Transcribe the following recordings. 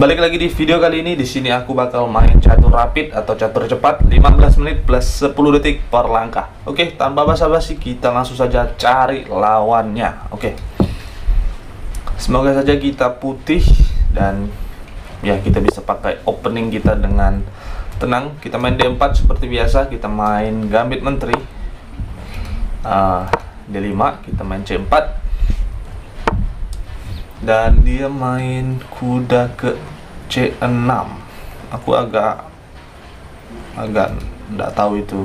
Balik lagi di video kali ini. Di sini aku bakal main catur rapid atau catur cepat 15 menit plus 10 detik per langkah. Oke, tanpa basa-basi kita langsung saja cari lawannya. Oke. Semoga saja kita putih dan ya kita bisa pakai opening kita dengan tenang. Kita main D4 seperti biasa, kita main gambit menteri. D5, kita main C4. Dan dia main kuda ke C6. Aku agak nggak tahu itu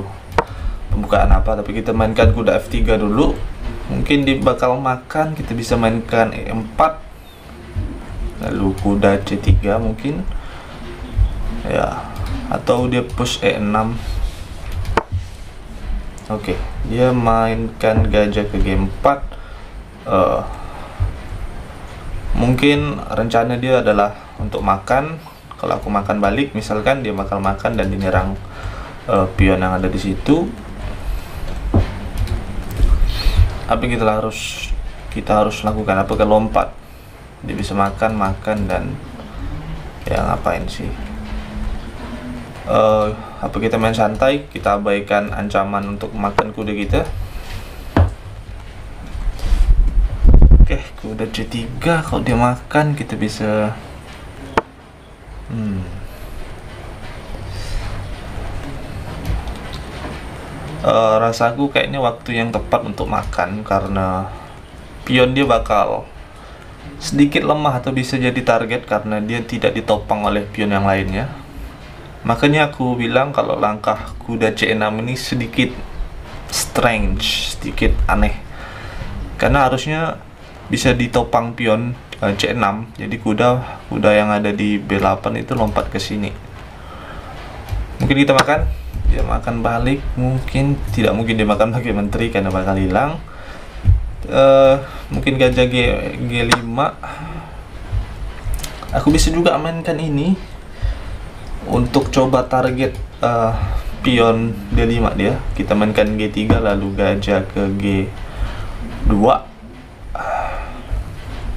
pembukaan apa, tapi kita mainkan kuda F3 dulu. Mungkin dia bakal makan, kita bisa mainkan E4, lalu kuda C3 mungkin ya, atau dia push E6. Oke, dia mainkan gajah ke G4. Mungkin rencana dia adalah untuk makan. Kalau aku makan balik, misalkan dia bakal makan dan dinyerang pion yang ada di situ. Apa yang kita harus lakukan? Apakah lompat? Dia bisa makan dan ya ngapain sih? Apa kita main santai? Kita abaikan ancaman untuk makan kuda kita. Oke, kuda C3. Kalau dia makan, kita bisa rasaku kayaknya waktu yang tepat untuk makan, karena pion dia bakal sedikit lemah atau bisa jadi target karena dia tidak ditopang oleh pion yang lainnya. Makanya aku bilang kalau langkah kuda C6 ini sedikit strange, sedikit aneh, karena harusnya bisa ditopang pion C6. Jadi kuda yang ada di B8 itu lompat ke sini. Mungkin kita makan, dia makan balik. Tidak mungkin dia makan pakai menteri karena bakal hilang. Mungkin gajah G5. Aku bisa juga mainkan ini untuk coba target pion D5 dia. Kita mainkan G3 lalu gajah ke G2.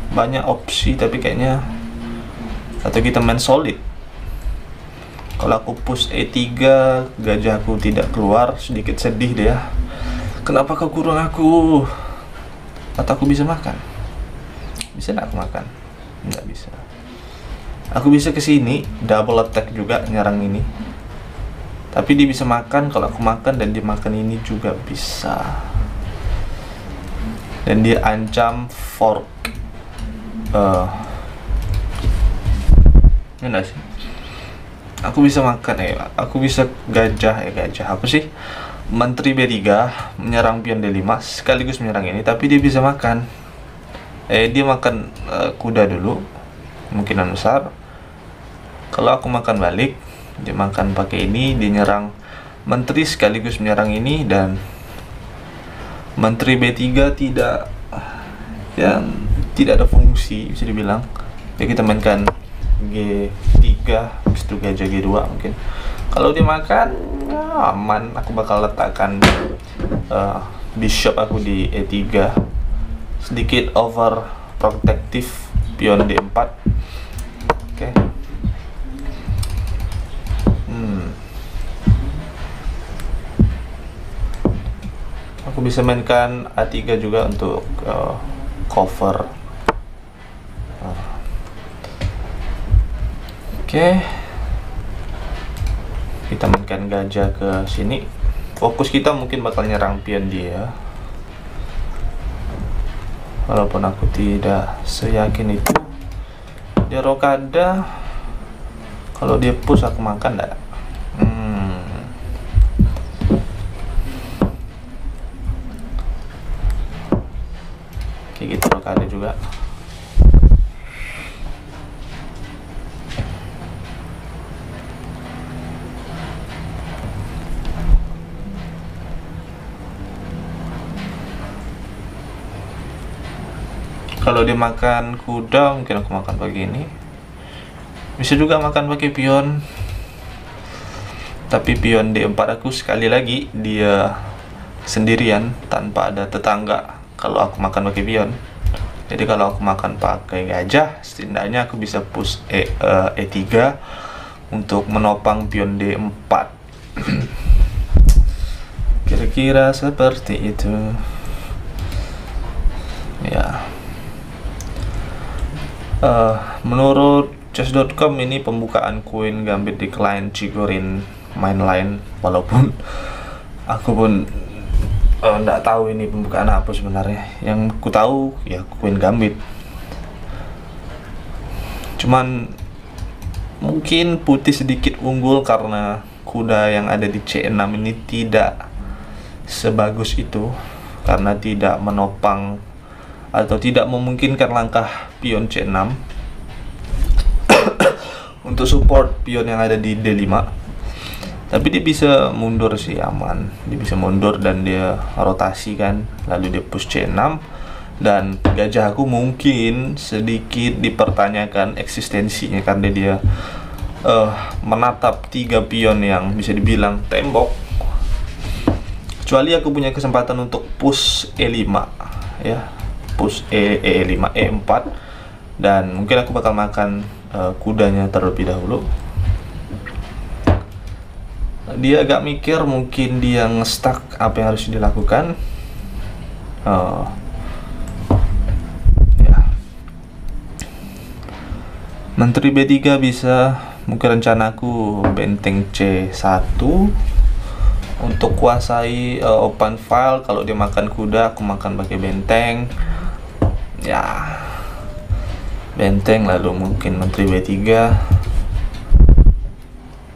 Banyak opsi, tapi kayaknya atau kita main solid. Kalau aku push E3, gajahku tidak keluar, sedikit sedih dia. Kenapa kau kurang aku? Atau aku bisa makan? Bisa nggak aku makan? Nggak bisa. Aku bisa ke sini, double attack juga nyerang ini. Tapi dia bisa makan. Kalau aku makan dan dia makan ini juga bisa. Dan dia ancam fork. Enggak sih. Aku bisa makan ya. Aku bisa gajah apa sih? Menteri B3 menyerang pion D5 sekaligus menyerang ini, tapi dia bisa makan. Dia makan kuda dulu. Kemungkinan besar. Kalau aku makan balik, dia makan pakai ini, dia nyerang menteri sekaligus menyerang ini, dan menteri B3 tidak ada fungsi, bisa dibilang. Ya kita mainkan G3, habis itu gajah G2 mungkin. Kalau dia makan, ya aman. Aku bakal letakkan bishop aku di E3, sedikit over protective pion D4. Oke. Aku bisa mainkan A3 juga untuk cover. Oke. Kita mainkan gajah ke sini. Fokus kita mungkin bakal nyerang pion dia. Walaupun aku tidak seyakin itu. Dia rokada. Kalau dia push aku makan enggak? Oke, kita rokada juga. Kalau dia makan kuda, mungkin aku makan begini. Bisa juga makan pakai pion. Tapi pion D4 aku sekali lagi dia sendirian tanpa ada tetangga. Kalau aku makan pakai pion, Jadi kalau aku makan pakai gajah, setidaknya aku bisa push E3 untuk menopang pion D4. Kira-kira seperti itu. Ya. Menurut chess.com ini pembukaan Queen Gambit di client Chigorin mainline, walaupun aku pun nggak tahu ini pembukaan apa sebenarnya. Yang ku tahu ya Queen Gambit. Cuman mungkin putih sedikit unggul karena kuda yang ada di C6 ini tidak sebagus itu, karena tidak menopang atau tidak memungkinkan langkah pion C6 untuk support pion yang ada di D5. Tapi dia bisa mundur sih, aman. Dia bisa mundur dan dia rotasi kan, lalu dia push C6. Dan gajah aku mungkin sedikit dipertanyakan eksistensinya karena dia menatap 3 pion yang bisa dibilang tembok. Kecuali aku punya kesempatan untuk push E5 ya, push E5, E4, dan mungkin aku bakal makan kudanya terlebih dahulu. Dia agak mikir, mungkin dia nge-stuck apa yang harus dilakukan. Ya. Menteri B3 bisa, mungkin rencanaku benteng C1 untuk kuasai open file. Kalau dia makan kuda, aku makan pakai benteng. Ya, benteng, lalu mungkin menteri B3.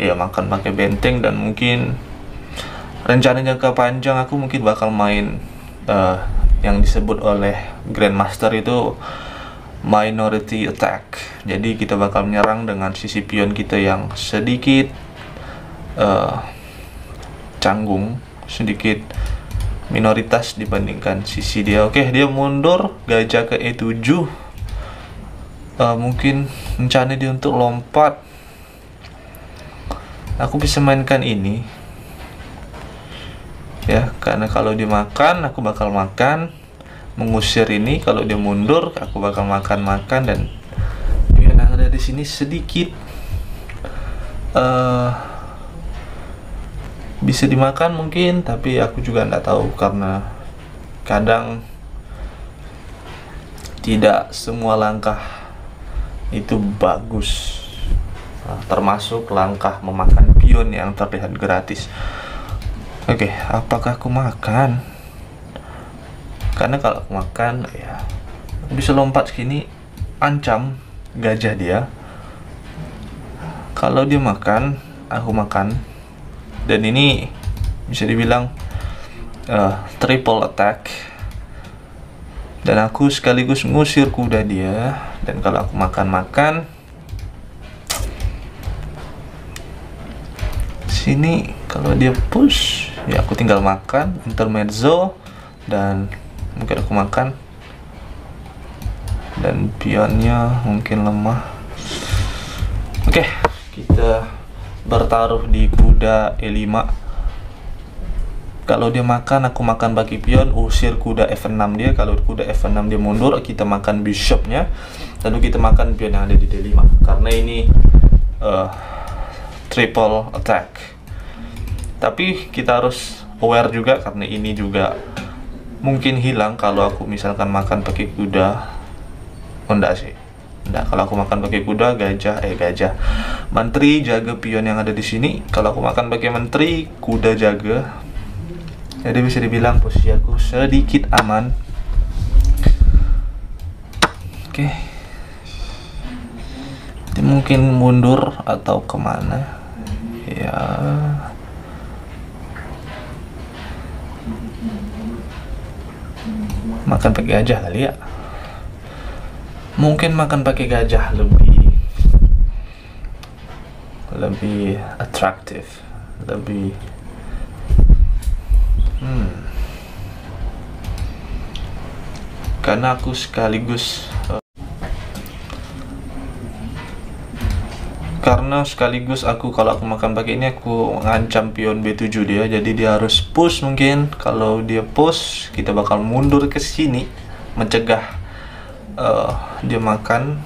Ya, makan pakai benteng, dan mungkin rencana jangka panjang aku mungkin bakal main yang disebut oleh Grandmaster itu minority attack. Jadi kita bakal menyerang dengan sisi pion kita yang sedikit canggung, sedikit minoritas dibandingkan sisi dia. Oke, dia mundur, gajah ke E7. Mungkin rencana dia untuk lompat. Aku bisa mainkan ini ya, karena kalau dia makan, aku bakal makan, mengusir ini. Kalau dia mundur, aku bakal makan, dan yang ada di sini sedikit bisa dimakan mungkin, tapi aku juga nggak tahu karena kadang tidak semua langkah itu bagus. Termasuk langkah memakan pion yang terlihat gratis. Oke, apakah aku makan? Karena kalau aku makan, ya aku bisa lompat segini, ancam gajah dia. Kalau dia makan, aku makan, dan ini bisa dibilang triple attack. Dan aku sekaligus ngusir kuda dia. Dan kalau aku makan sini, kalau dia push ya aku tinggal makan intermezzo, dan mungkin aku makan, dan pionnya mungkin lemah. Oke, kita bertaruh di kuda E5. Kalau dia makan, aku makan bagi pion, usir kuda F6 dia. Kalau kuda F6 dia mundur, kita makan bishopnya, lalu kita makan pion yang ada di D5. Karena ini triple attack. Tapi kita harus aware juga, karena ini juga mungkin hilang kalau aku misalkan makan pakai kuda. Oh, enggak sih, enggak. Kalau aku makan pakai kuda, gajah menteri jaga pion yang ada di sini. Kalau aku makan pakai menteri, kuda jaga. Jadi bisa dibilang posisi aku sedikit aman. Oke, dia mungkin mundur atau kemana ya. Makan pakai gajah kali ya. Mungkin makan pakai gajah lebih atraktif, lebih karena aku sekaligus aku, kalau aku makan pakai ini, aku ngancam pion B7 dia. Jadi dia harus push mungkin. Kalau dia push, kita bakal mundur ke sini, mencegah dia makan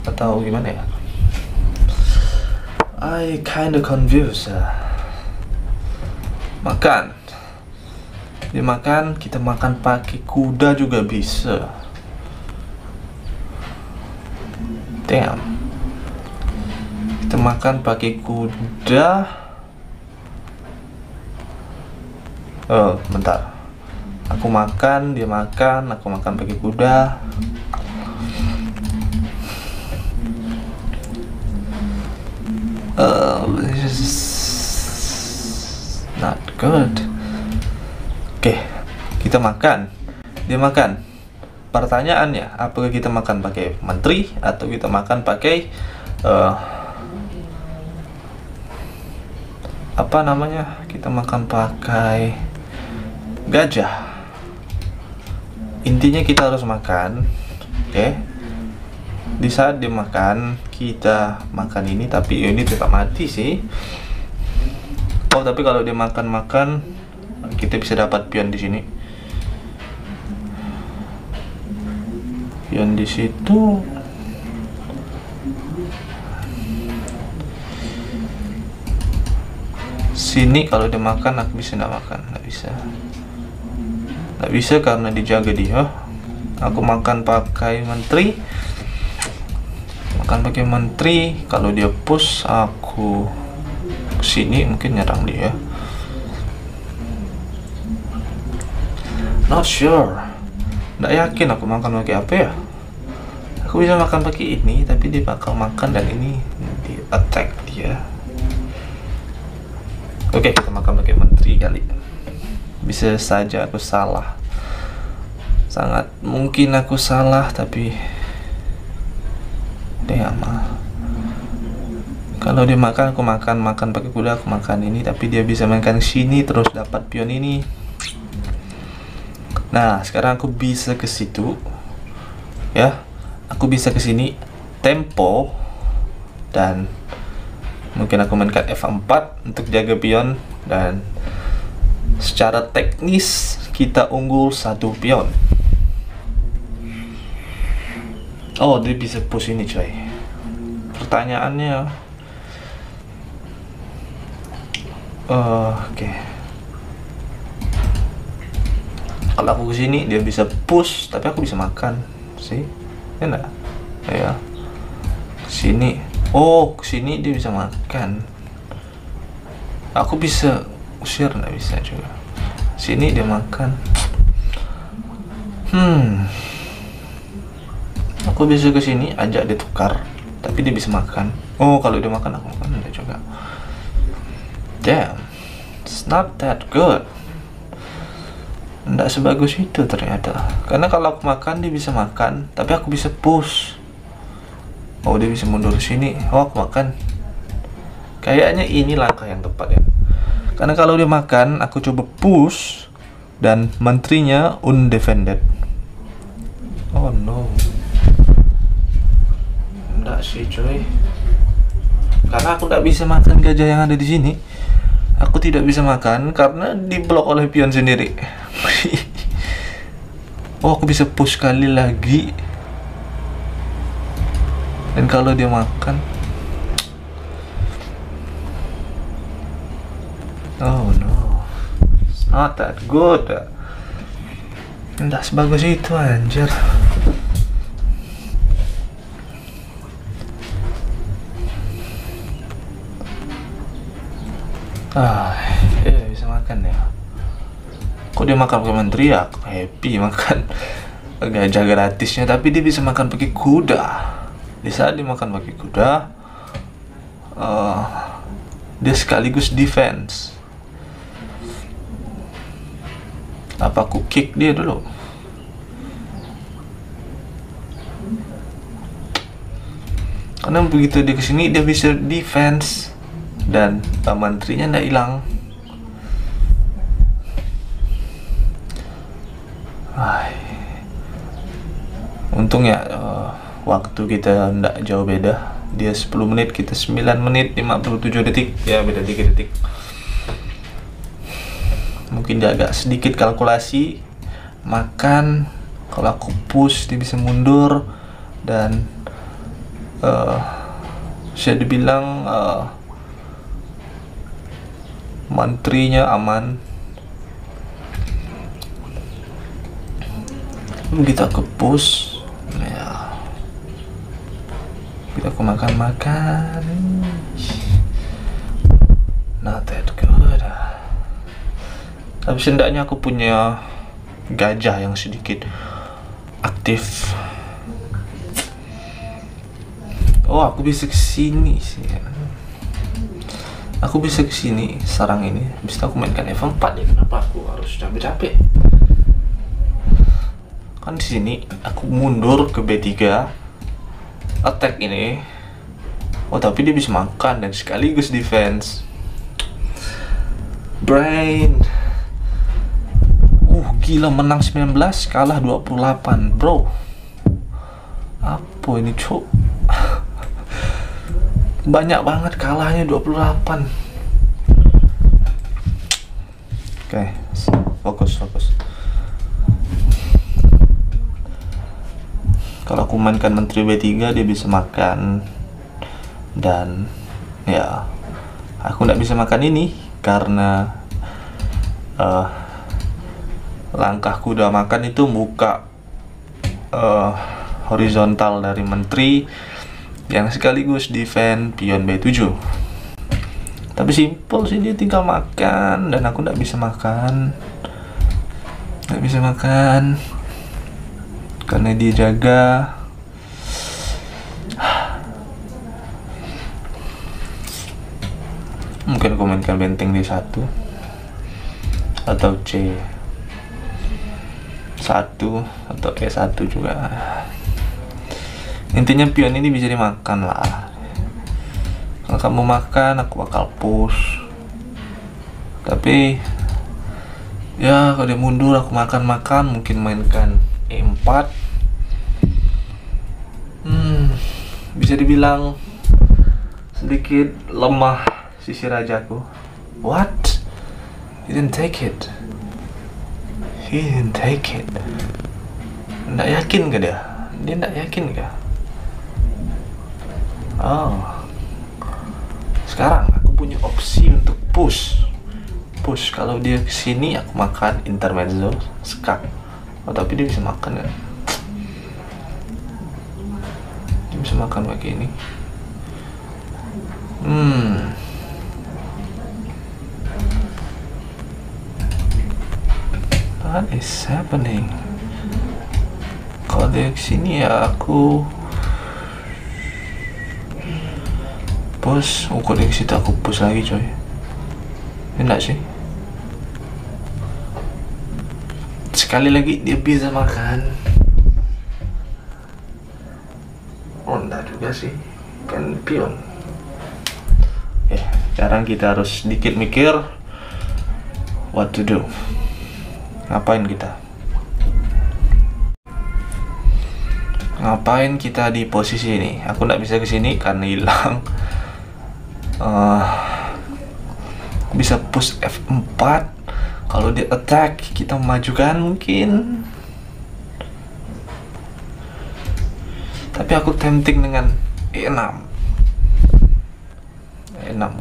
atau gimana ya? I kinda confused. Makan. Dia makan, kita makan pakai kuda juga bisa. Damn. Kita makan pakai kuda. Bentar. Aku makan, dia makan, aku makan pakai kuda. This is not good. Oke, kita makan, dia makan. Pertanyaannya, apakah kita makan pakai menteri atau kita makan pakai apa namanya? Kita makan pakai gajah. Intinya kita harus makan, oke? Di saat dia makan, kita makan ini, tapi ini tetap mati sih. Oh, tapi kalau dia makan, kita bisa dapat pion di sini. Pion di situ. Sini kalau dia makan, aku bisa nggak makan? Nggak bisa. Nggak bisa karena dijaga dia. Aku makan pakai menteri. Makan pakai menteri. Kalau dia push, aku sini mungkin nyerang dia. Not sure. Nggak yakin aku makan pakai apa ya. Aku bisa makan pakai ini, tapi dia bakal makan dan ini di attack dia. Oke, kita makan pakai menteri kali. Bisa saja aku salah. Sangat mungkin aku salah, tapi kalau dia makan, aku makan pakai kuda, aku makan ini, tapi dia bisa makan sini terus dapat pion ini. Nah, sekarang aku bisa ke situ. Ya. Aku bisa ke sini tempo dan mungkin aku mainkan F4 untuk jaga pion, dan secara teknis kita unggul 1 pion. Oh, dia bisa push ini coy. Pertanyaannya oke. Kalau aku kesini dia bisa push, tapi aku bisa makan sih, ya enggak? Ya. Kesini, oh kesini dia bisa makan. Aku bisa usir, nggak bisa juga. Sini dia makan. Aku bisa ke sini ajak dia tukar, tapi dia bisa makan. Oh, kalau dia makan aku makan enggak juga. Damn, it's not that good. Nggak sebagus itu ternyata. Karena kalau aku makan dia bisa makan, tapi aku bisa push. Oh, dia bisa mundur sini. Oh, aku makan. Kayaknya ini langkah yang tepat ya. Karena kalau dia makan, aku coba push dan menterinya undefended. Oh no. Nggak sih coy. Karena aku nggak bisa makan gajah yang ada di sini. Aku tidak bisa makan karena diblok oleh pion sendiri. Oh, aku bisa push sekali lagi. Dan kalau dia makan, oh no, it's not that good. Nggak sebagus itu anjir. Bisa makan ya. Kok dia makan pakai menteri ya? Aku happy makan gajah gratisnya, tapi dia bisa makan pakai kuda. Di saat dia makan pakai kuda, dia sekaligus defense. Apa aku kick dia dulu? Karena begitu dia kesini dia bisa defense dan menterinya ndak hilang. Untung ya waktu kita ndak jauh beda. Dia 10 menit, kita 9 menit 57 detik. Ya beda 3 detik. Mungkin dia agak sedikit kalkulasi. Makan, Kalau aku push dia bisa mundur, dan bisa dibilang menterinya aman. Begitu aku push, ya begitu aku makan, not that good. Tapi setidaknya aku punya gajah yang sedikit aktif. Oh, aku bisa kesini sih. Aku bisa kesini sarang ini. Habis itu aku mainkan F4 ya. Kenapa aku harus capek-capek? Kan di sini aku mundur ke B3, attack ini. Oh, tapi dia bisa makan dan sekaligus defense. Brain. Gila, menang 19, kalah 28, bro. Apa ini, cuk? Banyak banget kalahnya, 28. Oke, fokus. Kalau aku mainkan menteri B3, dia bisa makan. Dan ya, aku nggak bisa makan ini karena langkah kuda makan itu buka horizontal dari menteri yang sekaligus defend pion B7. Tapi simple sih, dia tinggal makan dan aku nggak bisa makan. Karena dia jaga. Mungkin aku mainkan benteng D1 atau C1 atau E1 juga. Intinya pion ini bisa dimakan lah. Kalau kamu makan, aku bakal push. Tapi ya kalau dia mundur, aku makan, mungkin mainkan E4. Bisa dibilang sedikit lemah sisi rajaku. What? He didn't take it. Nggak yakin gak dia? Dia nggak yakin gak? Oh, sekarang aku punya opsi untuk push. Kalau dia kesini, aku makan intermezzo, skak. Oh, tapi dia bisa makan kan? Dia bisa makan pakai ini. What is happening? Kalau dia kesini ya aku push. Kalau dia kesitu aku push lagi, coy. Enak sih. Sekali lagi dia bisa makan. Oh, enggak juga sih, kan pion. Sekarang kita harus sedikit mikir what to do. Ngapain kita di posisi ini? Aku nggak bisa kesini karena hilang. Bisa push F4. Kalau dia attack, kita memajukan mungkin. Tapi aku tempting dengan E6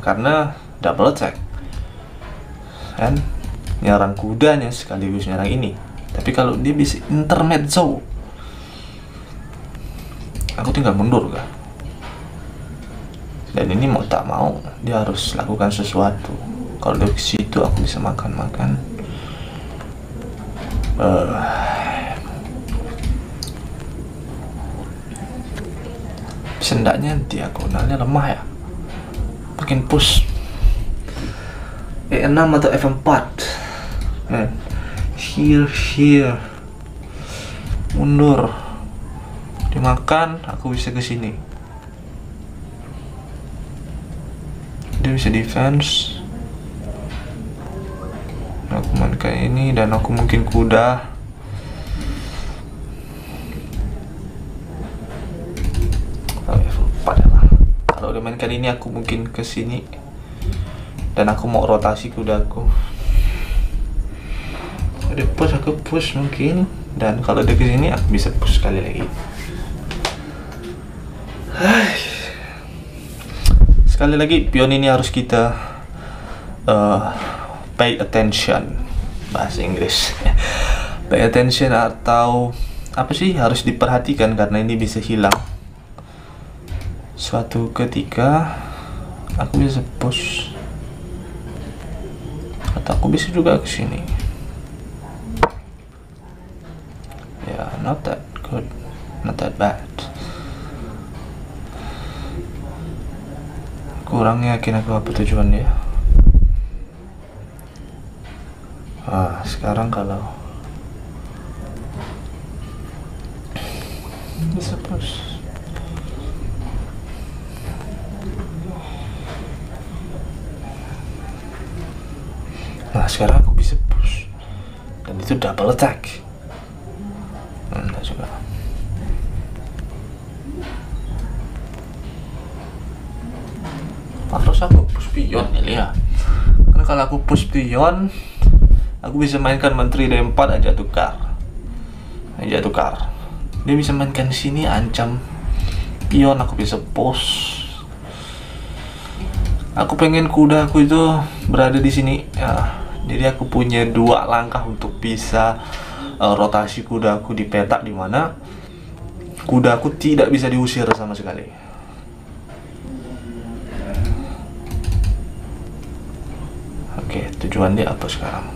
karena double attack kan, nyerang kudanya sekaligus nyerang ini. Tapi kalau dia bisa intermezzo, aku tinggal mundur kan. Dan ini mau tak mau dia harus lakukan sesuatu. Kalau dari situ aku bisa makan. Sendaknya diagonalnya lemah ya. Makin push E6 atau F4. Man, here mundur, dimakan, aku bisa ke sini. Dia bisa defense. Aku main kayak ini dan aku mungkin kuda. F4 lah. Kalau dia mainkan ini, aku mungkin ke sini. Dan aku mau rotasi kudaku. Ada push, aku push mungkin. Dan kalau dia kesini aku bisa push sekali lagi. Sekali lagi pion ini harus kita pay attention, bahasa Inggris. Pay attention atau apa sih, harus diperhatikan karena ini bisa hilang. Suatu ketika aku bisa push atau aku bisa juga ke sini. Ya, not that good, not that bad. Kurang yakin aku apa tujuan dia. Sekarang kalau bisa push. Nah, sekarang aku bisa push. Dan itu double attack. Enggak juga. Harus aku push pion ya. Karena kalau aku push pion, aku bisa mainkan menteri D4 aja tukar. Dia bisa mainkan sini, ancam pion, aku bisa push. Aku pengen kudaku itu berada di sini ya. Jadi aku punya 2 langkah untuk bisa rotasi kudaku di peta, di mana kudaku tidak bisa diusir sama sekali. Oke, tujuan dia apa sekarang?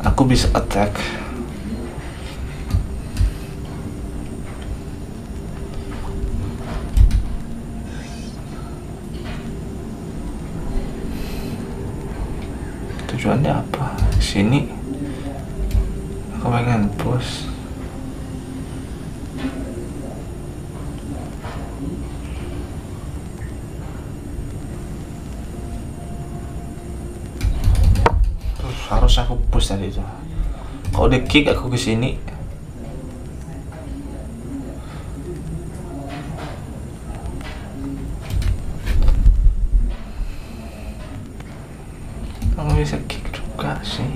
Aku bisa attack. Tujuannya apa? Sini aku pengen push. Terus harus aku push tadi itu. Kalau dia kick aku ke sini, aku bisa kick juga sih,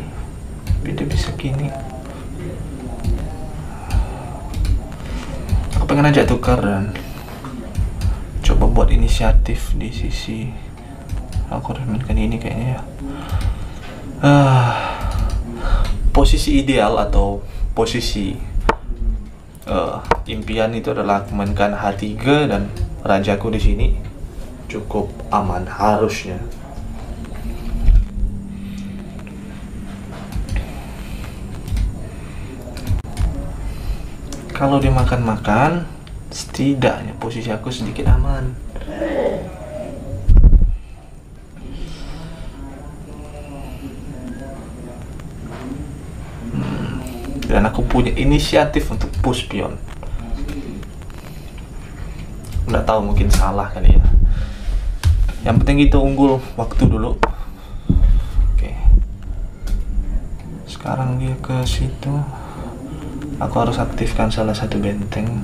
tapi dia bisa gini. Aku pengen aja tukar dan coba buat inisiatif di sisi. Aku harus mainkan ini kayaknya ya. Posisi ideal atau posisi impian itu adalah aku mainkan H3 dan rajaku di sini cukup aman harusnya. Kalau dia makan-makan, setidaknya posisi aku sedikit aman. Dan aku punya inisiatif untuk push pion. Nggak tahu, mungkin salah kali ya. Yang penting itu unggul waktu dulu. Oke. Sekarang dia ke situ. Aku harus aktifkan salah satu benteng.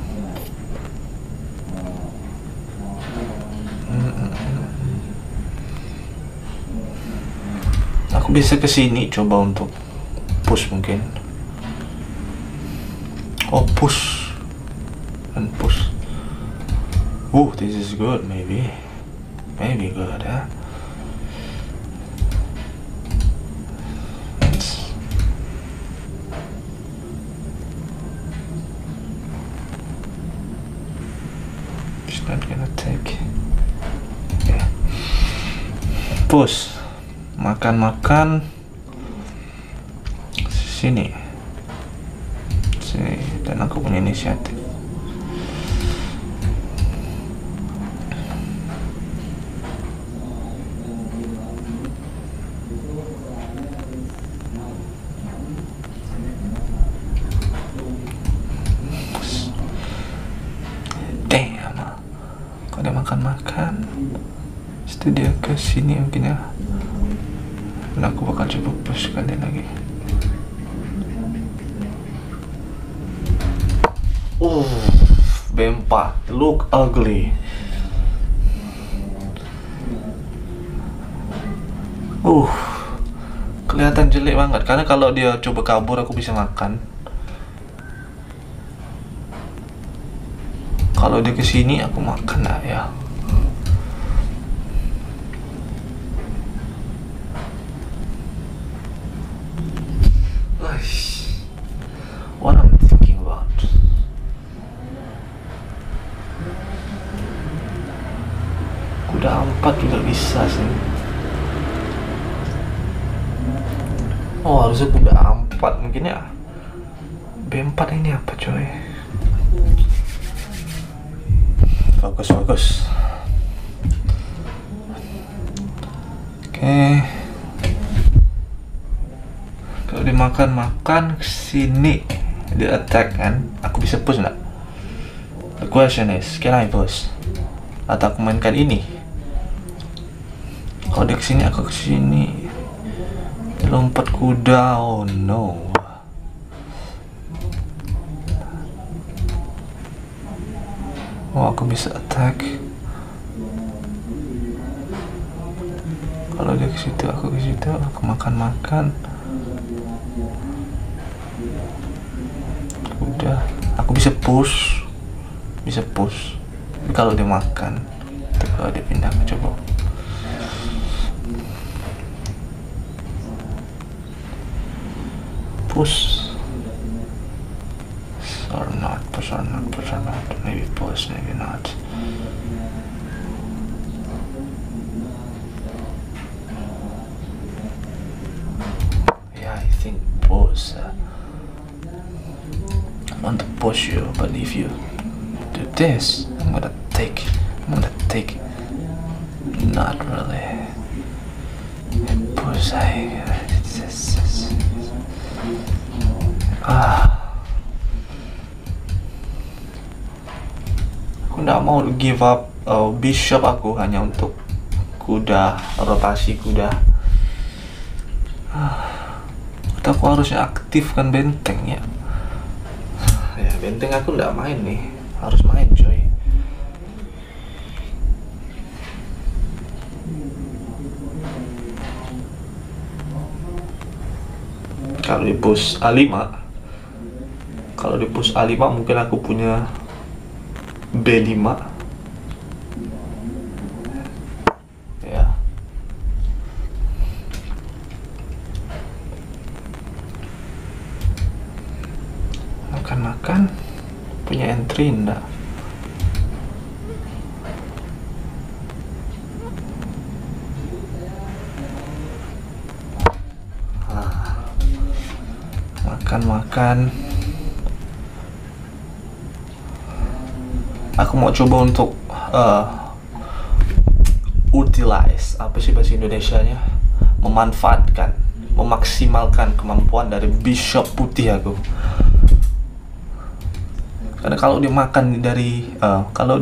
Aku bisa ke sini coba untuk push mungkin. Oh, push and push. This is good, maybe good, huh? It's not gonna take. Yeah. Push, makan sini. Dan aku punya inisiatif. Damn, kok dia makan. Setelah dia ke sini mungkin ya. Dan aku bakal coba push sekali lagi. B4, look ugly. kelihatan jelek banget karena kalau dia coba kabur aku bisa makan. Kalau dia kesini aku makan lah ya. What I'm thinking about. Kuda 4 juga bisa sih. Oh, harusnya kuda 4 mungkin ya. B4 ini apa coy? Bagus. Oke. Kalau dimakan kesini dia attack kan, aku bisa push nggak? The question is, can I push? Atau aku mainkan ini? Kalau dia kesini aku kesini. Dia lompat kuda, oh no. Oh, aku bisa attack. Kalau dia ke situ, aku ke situ, aku makan. Udah, aku bisa push. Tapi kalau dia makan, tapi kalau dia pindah, aku coba. Push. Push or not, maybe push, maybe not. Yeah, I think push. I want to push you, but if you do this, I'm gonna take. Not really. Push, aku nggak mau give up bishop aku hanya untuk kuda, rotasi kuda. Atau aku harusnya aktifkan benteng ya. Ya benteng aku nggak main nih, harus main coy. Kalau di push A5 mungkin aku punya B5 ya. Makan punya entry enggak? Makan. Aku mau coba untuk utilize, apa sih bahasa Indonesianya, memaksimalkan kemampuan dari bishop putih aku. Karena kalau dia makan dari kalau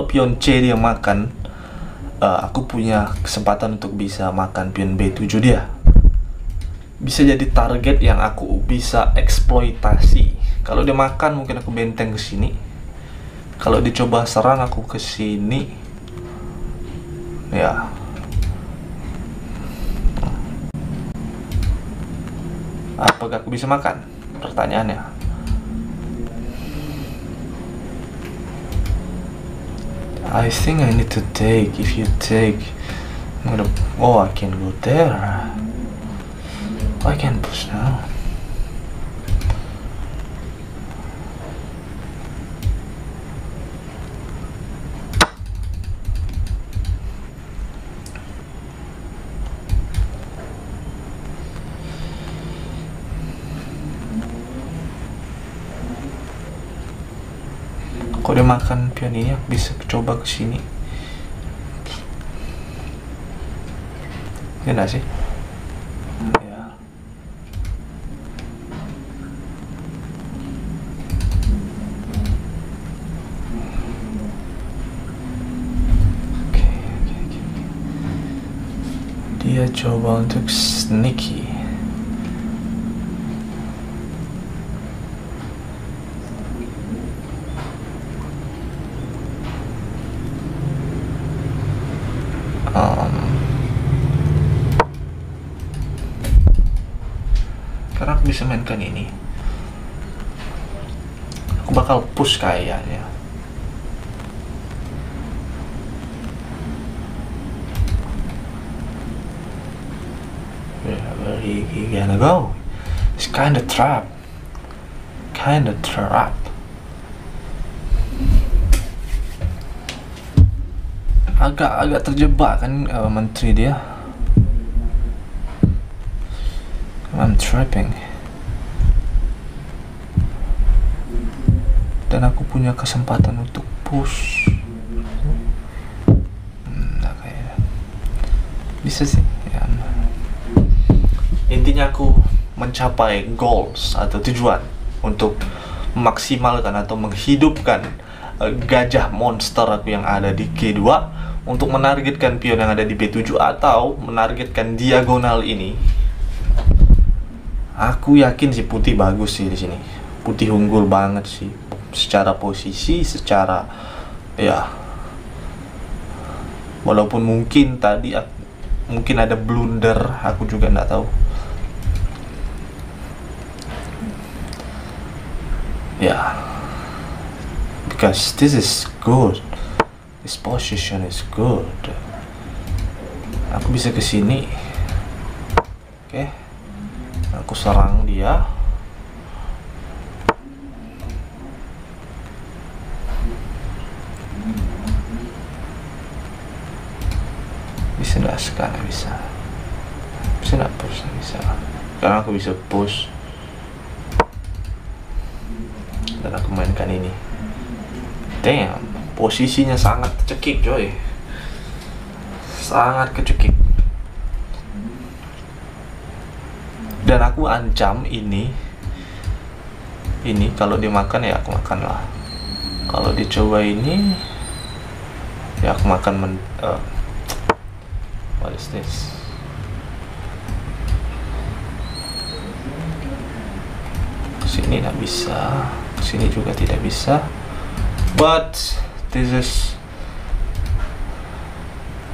pion C dia makan, aku punya kesempatan untuk bisa makan pion B7 dia. Bisa jadi target yang aku bisa eksploitasi. Kalau dia makan mungkin aku benteng ke sini. Kalau dicoba serang aku ke sini. Ya. Apakah aku bisa makan? Pertanyaannya. I think I need to take. If you take, I can go there. I can push now. Kalau dia makan pion ini, aku bisa coba ke sini. Ya nggak sih? Ya. Oke. Dia coba untuk sneaky. bisa mainkan ini. Aku bakal push kayaknya. Where he gonna go? It's kinda trap. Agak terjebak kan menteri dia. I'm trapping. Dan aku punya kesempatan untuk push. Nah, kayaknya bisa sih ya. Intinya aku mencapai goals atau tujuan untuk memaksimalkan atau menghidupkan gajah monster aku yang ada di G2 untuk menargetkan pion yang ada di B7 atau menargetkan diagonal ini. Aku yakin sih putih bagus sih di sini. Putih unggul banget sih. Secara posisi, secara ya, walaupun mungkin tadi mungkin ada blunder, aku juga nggak tahu ya, because this is good, this position is good. Aku bisa ke sini, oke. Aku serang dia. Bisa nggak sekarang? Bisa nggak push? Bisa, karena aku bisa push dan aku mainkan ini. Damn, posisinya sangat cekik coy, sangat kecekik. Dan aku ancam ini kalau dimakan ya aku makan lah. Kalau dicoba ini ya aku makan what is this? Kesini nggak bisa, kesini juga tidak bisa. But this is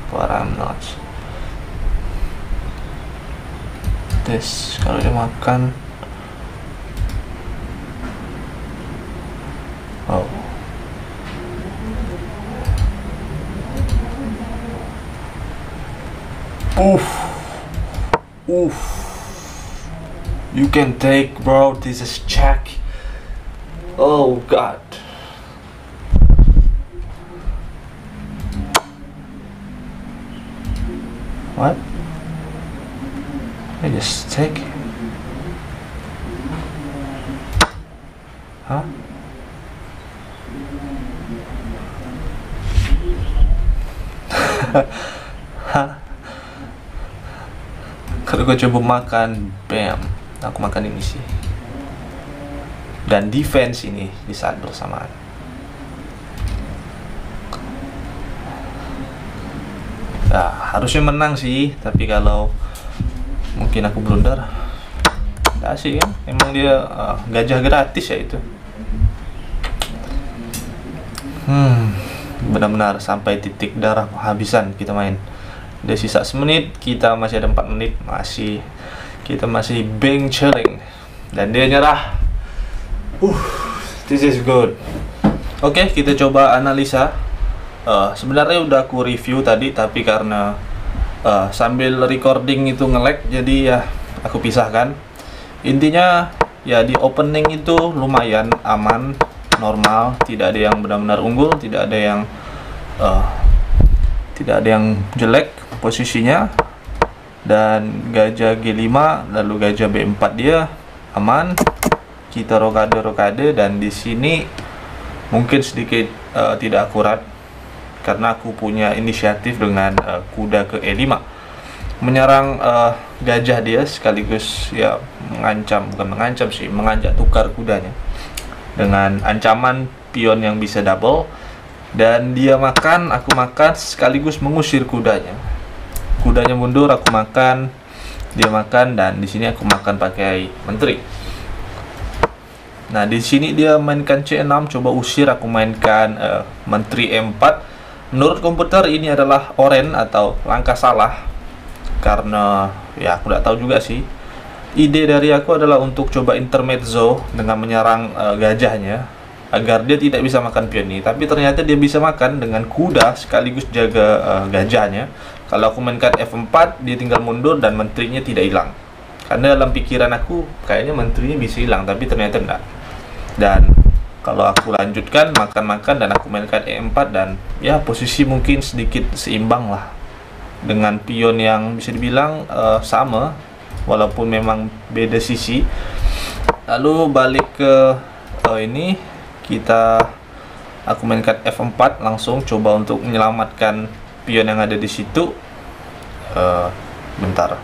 what I'm not. This kalau dia makan, oh. Oof. You can take, bro. This is check. Oh god. What? I just take. Huh? Hah? Kalau gue coba makan, bam, aku makan ini sih. Dan defense ini di saat bersamaan. Nah, harusnya menang sih, tapi kalau mungkin aku blunder, nggak sih kan? Emang dia gajah gratis ya itu. Benar-benar sampai titik darah kehabisan kita main. Udah sisa semenit, kita masih ada 4 menit, kita masih bang chilling, dan dia nyerah. This is good. Oke, kita coba analisa. Sebenarnya udah aku review tadi, tapi karena sambil recording itu nge-lag, jadi ya aku pisahkan. Intinya ya di opening itu lumayan aman, normal, tidak ada yang benar-benar unggul, tidak ada yang jelek posisinya. Dan gajah G5 lalu gajah B4 dia aman. Kita rokade, dan di sini mungkin sedikit tidak akurat karena aku punya inisiatif dengan kuda ke E5 menyerang gajah dia, sekaligus ya mengajak tukar kudanya dengan ancaman pion yang bisa double. Dan dia makan, aku makan, sekaligus mengusir kudanya. Kudanya mundur, aku makan, dia makan, dan di sini aku makan pakai menteri. Nah, di sini dia mainkan C6, coba usir, aku mainkan menteri E4. Menurut komputer ini adalah oren atau langkah salah, karena ya aku tidak tahu juga sih. ide dari aku adalah untuk coba intermezzo dengan menyerang gajahnya agar dia tidak bisa makan pion ini. Tapi ternyata dia bisa makan dengan kuda sekaligus jaga gajahnya. Kalau aku mainkan F4, dia tinggal mundur dan menterinya tidak hilang. Karena dalam pikiran aku kayaknya menterinya bisa hilang, tapi ternyata enggak. Dan kalau aku lanjutkan makan-makan dan aku mainkan E4, dan ya posisi mungkin sedikit seimbang lah dengan pion yang bisa dibilang sama, walaupun memang beda sisi. Lalu balik ke ini, aku mainkan F4 langsung coba untuk menyelamatkan pion yang ada di situ. Bentar.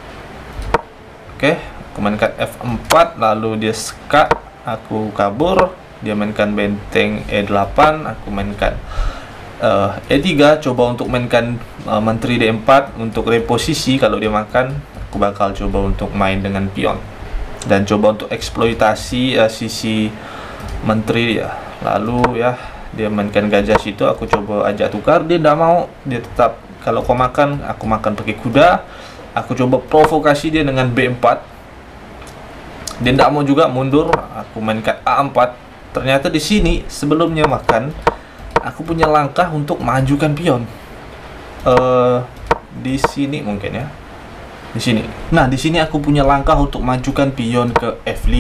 Oke, aku mainkan F4 lalu dia skak, aku kabur. Dia mainkan benteng E8, aku mainkan E3, coba untuk mainkan menteri D4 untuk reposisi. Kalau dia makan, aku bakal coba untuk main dengan pion dan coba untuk eksploitasi sisi menteri ya. Lalu ya, dia mainkan gajah situ, aku coba ajak tukar, dia tidak mau. Dia tetap, kalau kau makan, aku makan pakai kuda. Aku coba provokasi dia dengan B4, dia tidak mau juga, mundur. Aku mainkan A4. Ternyata di sini sebelumnya makan, aku punya langkah untuk majukan pion. Di sini mungkin ya. Di sini. Nah, di sini aku punya langkah untuk majukan pion ke F5.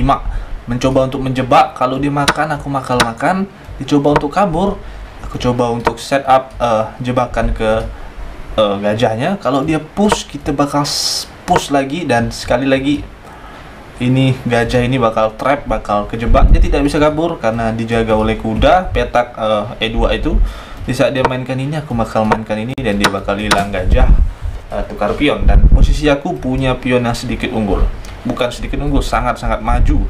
Mencoba untuk menjebak. Kalau dia makan, aku makan. Dicoba untuk kabur. Aku coba untuk set up jebakan ke gajahnya. Kalau dia push, kita bakal push lagi, dan sekali lagi ini gajah ini bakal trap, bakal kejebak. Dia tidak bisa kabur karena dijaga oleh kuda petak E2 itu. Di saat dia mainkan ini, aku bakal mainkan ini, dan dia bakal hilang gajah, tukar pion. Dan posisi aku punya pion yang sedikit unggul, bukan sedikit unggul, sangat-sangat maju.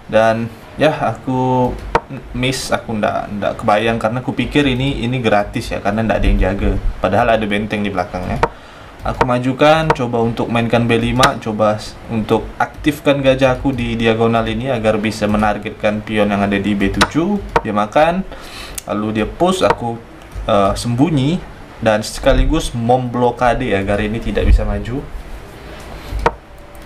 Dan ya, aku miss, aku ndak kebayang karena aku pikir ini gratis ya, karena ndak ada yang jaga, padahal ada benteng di belakangnya. Aku majukan, coba untuk mainkan B5, coba untuk aktifkan gajah aku di diagonal ini agar bisa menargetkan pion yang ada di B7. Dia makan, lalu dia push, aku sembunyi dan sekaligus memblokade agar ini tidak bisa maju.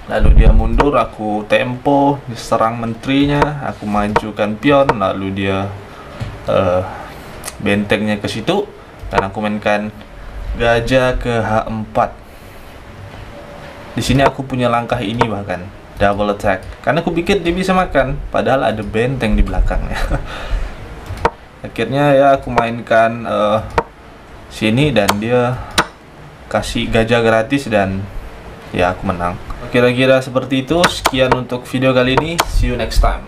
Lalu dia mundur, aku tempo, diserang menterinya, aku majukan pion, lalu dia bentengnya ke situ, dan aku mainkan gajah ke H4. Di sini aku punya langkah ini, bahkan double attack, karena aku pikir dia bisa makan, padahal ada benteng di belakangnya. Akhirnya ya, aku mainkan sini, dan dia kasih gajah gratis, dan ya aku menang. Kira-kira seperti itu. Sekian untuk video kali ini. See you next time.